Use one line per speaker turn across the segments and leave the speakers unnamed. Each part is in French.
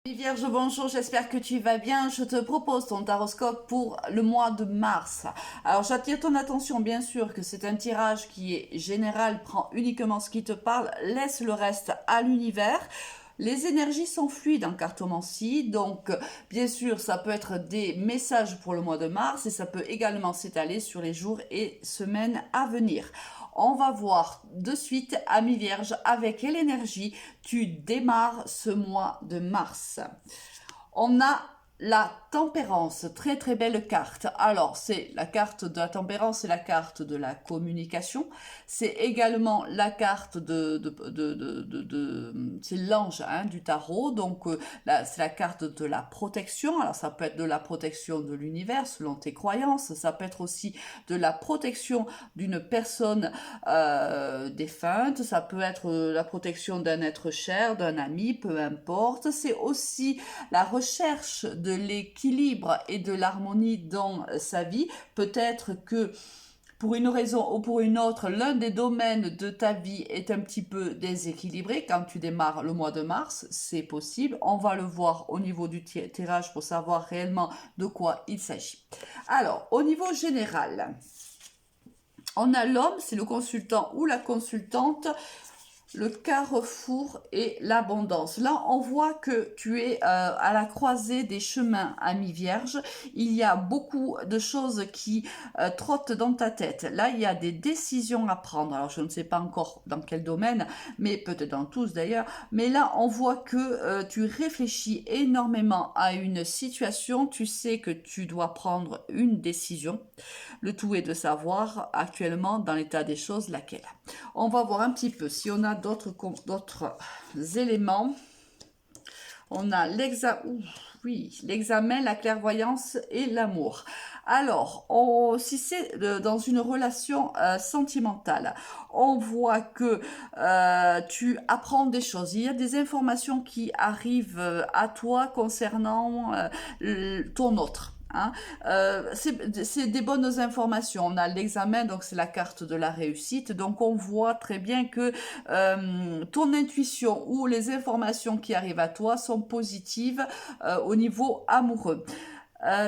Vierge, bonjour, j'espère que tu vas bien. Je te propose ton taroscope pour le mois de mars. Alors j'attire ton attention bien sûr que c'est un tirage qui est général, prends uniquement ce qui te parle, laisse le reste à l'univers. Les énergies sont fluides en cartomancie, donc bien sûr ça peut être des messages pour le mois de mars et ça peut également s'étaler sur les jours et semaines à venir. On va voir de suite, ami Vierge, avec quelle énergie tu démarres ce mois de mars. On a la tempérance, très très belle carte. Alors, c'est la carte de la tempérance, c'est la carte de la communication. C'est également la carte c'est l'ange du tarot. Donc, c'est la carte de la protection. Alors, ça peut être de la protection de l'univers selon tes croyances. Ça peut être aussi de la protection d'une personne défunte. Ça peut être la protection d'un être cher, d'un ami, peu importe. C'est aussi la recherche de l'équilibre et de l'harmonie dans sa vie. Peut-être que pour une raison ou pour une autre, l'un des domaines de ta vie est un petit peu déséquilibré quand tu démarres le mois de mars, c'est possible. On va le voir au niveau du tirage pour savoir réellement de quoi il s'agit. Alors, au niveau général, on a l'homme, c'est le consultant ou la consultante, le carrefour et l'abondance. Là, on voit que tu es à la croisée des chemins, ami Vierge. Il y a beaucoup de choses qui trottent dans ta tête. Là, il y a des décisions à prendre. Alors, je ne sais pas encore dans quel domaine, mais peut-être dans tous d'ailleurs. Mais là, on voit que tu réfléchis énormément à une situation. Tu sais que tu dois prendre une décision. Le tout est de savoir actuellement, dans l'état des choses, laquelle. On va voir un petit peu si on a d'autres éléments. On a l'examen, la clairvoyance et l'amour. Alors, si c'est dans une relation sentimentale, on voit que tu apprends des choses. Il y a des informations qui arrivent à toi concernant ton autre. C'est des bonnes informations. On a l'examen, donc c'est la carte de la réussite. Donc on voit très bien que ton intuition ou les informations qui arrivent à toi sont positives au niveau amoureux.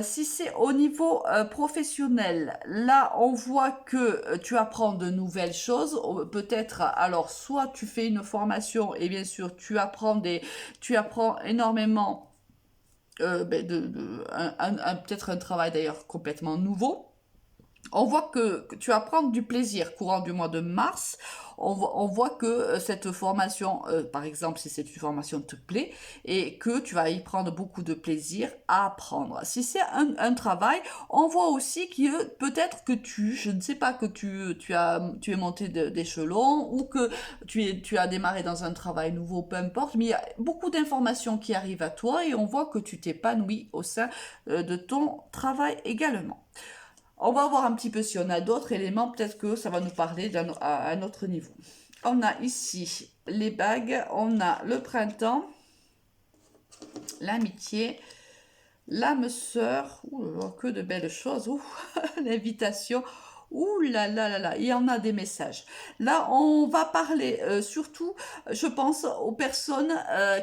Si c'est au niveau professionnel, là on voit que tu apprends de nouvelles choses. Peut-être, alors soit tu fais une formation et bien sûr tu apprends énormément peut-être un travail d'ailleurs complètement nouveau. On voit que tu apprends du plaisir courant du mois de mars. On voit que cette formation, par exemple, si cette formation te plaît, et que tu vas y prendre beaucoup de plaisir à apprendre. Si c'est un travail, on voit aussi que peut-être que je ne sais pas, que tu es monté d'échelon ou que tu as démarré dans un travail nouveau, peu importe, mais il y a beaucoup d'informations qui arrivent à toi et on voit que tu t'épanouis au sein de ton travail également. On va voir un petit peu si on a d'autres éléments, peut-être que ça va nous parler à un autre niveau. On a ici les bagues, on a le printemps, l'amitié, l'âme sœur, que de belles choses, l'invitation, ouh là là là là, il y en a des messages. Là, on va parler surtout, je pense, aux personnes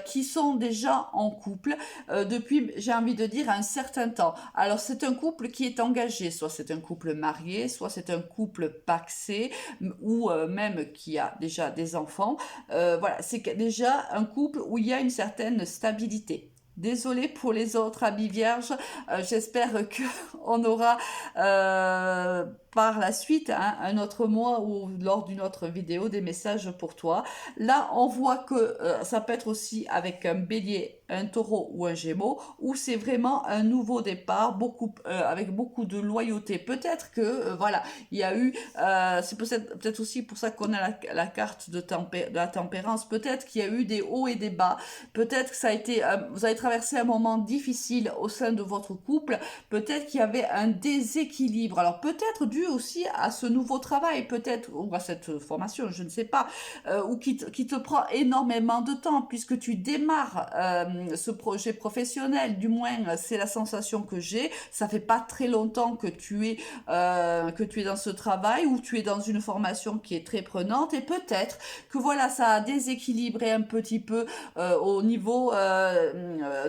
qui sont déjà en couple depuis, j'ai envie de dire, un certain temps. Alors, c'est un couple qui est engagé, soit c'est un couple marié, soit c'est un couple pacsé, ou même qui a déjà des enfants. Voilà, c'est déjà un couple où il y a une certaine stabilité. Désolée pour les autres amis vierges, j'espère qu'on aura par la suite un autre mois ou lors d'une autre vidéo des messages pour toi. Là, on voit que ça peut être aussi avec un bélier, un taureau ou un gémeau, où c'est vraiment un nouveau départ, avec beaucoup de loyauté. Peut-être que, voilà, il y a eu, c'est peut-être aussi pour ça qu'on a la carte de la tempérance, peut-être qu'il y a eu des hauts et des bas, peut-être que ça a été, vous avez traversé un moment difficile au sein de votre couple, peut-être qu'il y avait un déséquilibre, alors peut-être dû aussi à ce nouveau travail, peut-être, ou à cette formation, je ne sais pas, ou qui te prend énormément de temps, puisque tu démarres ce projet professionnel, du moins c'est la sensation que j'ai, ça fait pas très longtemps que tu es dans ce travail, ou tu es dans une formation qui est très prenante, et peut-être que voilà, ça a déséquilibré un petit peu au niveau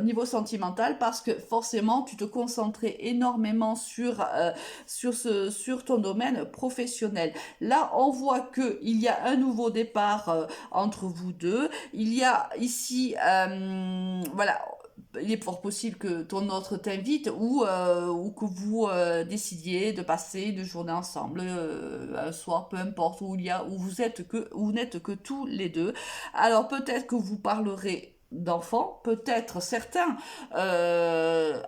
niveau sentimental parce que forcément tu te concentrais énormément sur ton domaine professionnel. Là, on voit que il y a un nouveau départ entre vous deux. Il y a ici, voilà, il est fort possible que ton autre t'invite ou que vous décidiez de passer une journée ensemble, un soir, peu importe où vous n'êtes que tous les deux. Alors peut-être que vous parlerez d'enfants, peut-être certains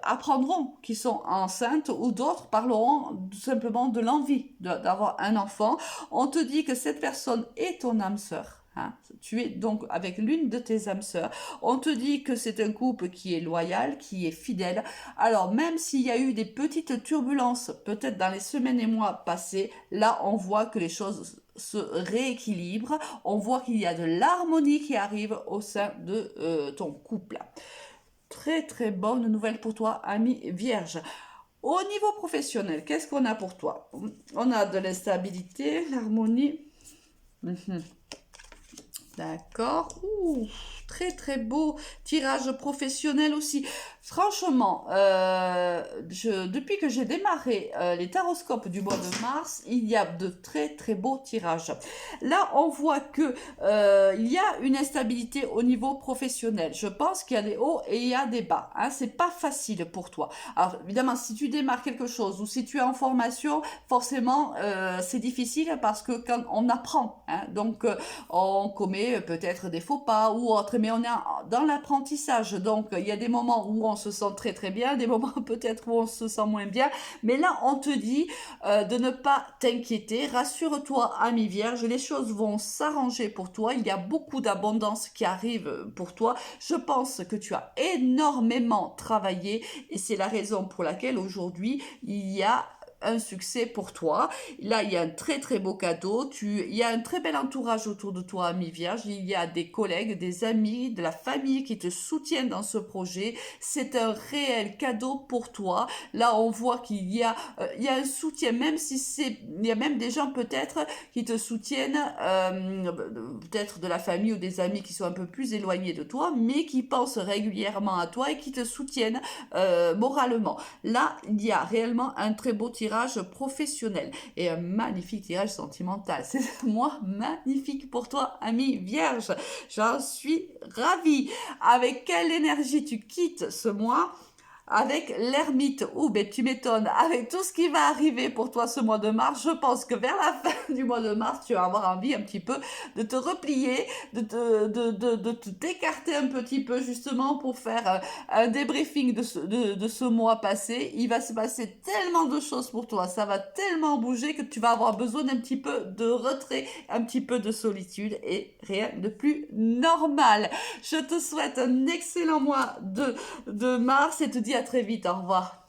apprendront qu'ils sont enceintes ou d'autres parleront tout simplement de l'envie d'avoir un enfant. On te dit que cette personne est ton âme sœur. Hein. Tu es donc avec l'une de tes âmes sœurs. On te dit que c'est un couple qui est loyal, qui est fidèle. Alors même s'il y a eu des petites turbulences, peut-être dans les semaines et mois passés, là on voit que les choses se rééquilibrent. On voit qu'il y a de l'harmonie qui arrive au sein de ton couple. Très très bonne nouvelle pour toi, ami Vierge. Au niveau professionnel, qu'est-ce qu'on a pour toi? On a de l'instabilité, l'harmonie. D'accord. Ouh, très très beau tirage professionnel aussi. Franchement, depuis que j'ai démarré les taroscopes du mois de mars, il y a de très très beaux tirages. Là, on voit que il y a une instabilité au niveau professionnel. Je pense qu'il y a des hauts et il y a des bas. Hein. C'est pas facile pour toi. Alors évidemment, si tu démarres quelque chose ou si tu es en formation, forcément, c'est difficile parce que quand on apprend, hein, donc on commet peut-être des faux pas ou autre, mais on est dans l'apprentissage. Donc il y a des moments où on se sent très très bien, des moments peut-être où on se sent moins bien, mais là on te dit de ne pas t'inquiéter, rassure-toi ami Vierge, les choses vont s'arranger pour toi, il y a beaucoup d'abondance qui arrive pour toi, je pense que tu as énormément travaillé et c'est la raison pour laquelle aujourd'hui il y a un succès pour toi. Là, il y a un très très beau cadeau. Il y a un très bel entourage autour de toi, ami Vierge. Il y a des collègues, des amis, de la famille qui te soutiennent dans ce projet. C'est un réel cadeau pour toi. Là, on voit il y a un soutien, même si il y a même des gens peut-être qui te soutiennent, peut-être de la famille ou des amis qui sont un peu plus éloignés de toi, mais qui pensent régulièrement à toi et qui te soutiennent moralement. Là, il y a réellement un très beau tirage professionnel et un magnifique tirage sentimental. C'est moi magnifique pour toi, ami Vierge. J'en suis ravie. Avec quelle énergie tu quittes ce mois? Avec l'ermite, ben tu m'étonnes, avec tout ce qui va arriver pour toi ce mois de mars, je pense que vers la fin du mois de mars, tu vas avoir envie un petit peu de te replier, de t'écarter un petit peu justement pour faire un débriefing de ce mois passé. Il va se passer tellement de choses pour toi, ça va tellement bouger que tu vas avoir besoin d'un petit peu de retrait, un petit peu de solitude et rien de plus normal. Je te souhaite un excellent mois de mars et te dis à très vite. Au revoir.